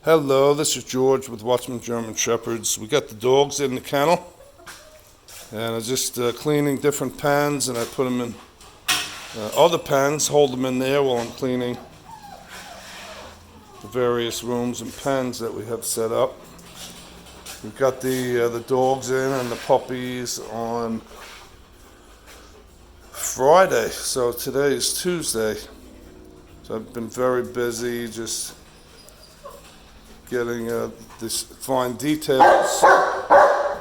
Hello, this is George with Watchman German Shepherds. We got the dogs in the kennel, and I'm just cleaning different pens, and I put them in other pens, hold them in there while I'm cleaning the various rooms and pens that we have set up. We've got the dogs in and the puppies on Friday, so today is Tuesday. So I've been very busy just getting this fine details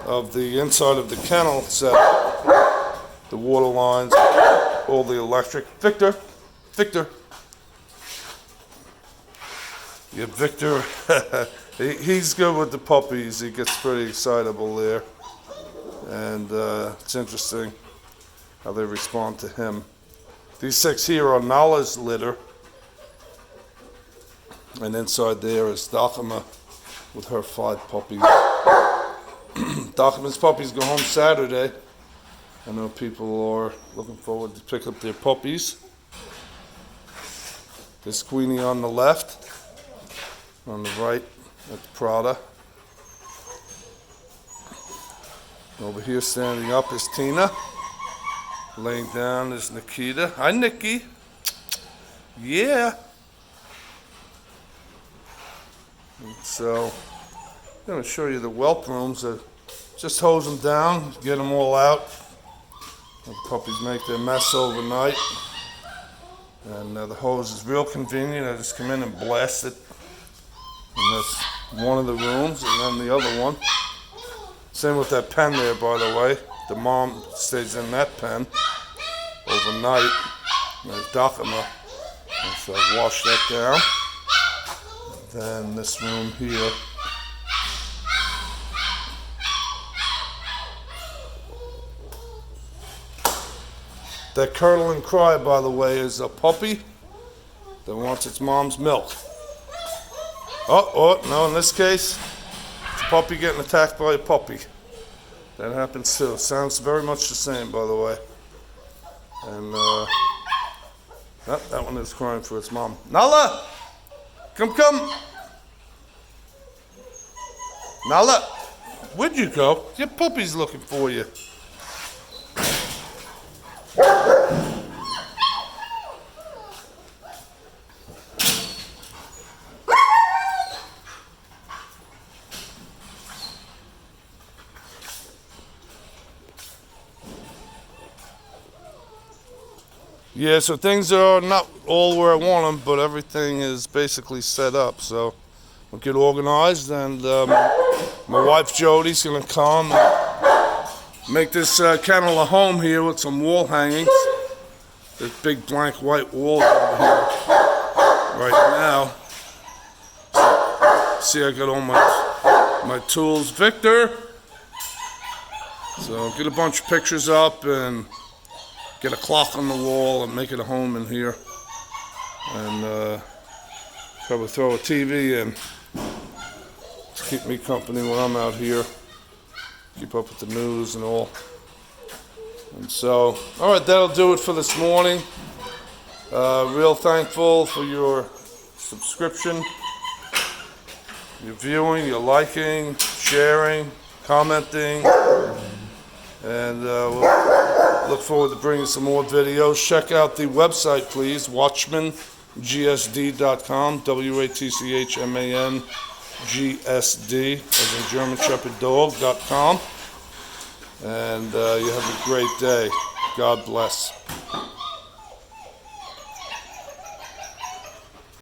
of the inside of the kennel set up, the water lines, all the electric. Victor. Yeah, Victor, he's good with the puppies. He gets pretty excitable there, and it's interesting how they respond to him. These 6 here are Nala's litter. And inside there is Dakima with her 5 puppies. Dakima's puppies go home Saturday. I know people are looking forward to pick up their puppies. There's Queenie on the left. On the right, that's Prada. Over here standing up is Tina. Laying down is Nikita. Hi, Nikki. Yeah. So, I'm going to show you the whelp rooms. Just hose them down, get them all out. The puppies make their mess overnight. And the hose is real convenient. I just come in and blast it. And that's one of the rooms, and then the other one. Same with that pen there, by the way. The mom stays in that pen overnight. There's Dakima. And so I wash that down. Then this room here. That curdle and cry, by the way, is a puppy that wants its mom's milk. Oh, no, in this case, it's a puppy getting attacked by a puppy. That happens too. Sounds very much the same, by the way. And that one is crying for its mom. Nala! Come. Nala, where'd you go? Your puppy's looking for you. Yeah, so things are not all where I want them, but everything is basically set up. So we'll get organized, and my wife Jodi's gonna come and make this kennel a home here with some wall hangings. There's big blank white walls over here right now. See, I got all my tools. Victor. So get a bunch of pictures up and get a clock on the wall and make it a home in here. And probably throw a TV in to keep me company when I'm out here. Keep up with the news and all. And so, all right, that'll do it for this morning. Real thankful for your subscription, your viewing, your liking, sharing, commenting. And we'll look forward to bringing some more videos. Check out the website, please, watchmangsd.com, WATCHMANGSD, as in German Shepherd Dog.com. And you have a great day. God bless.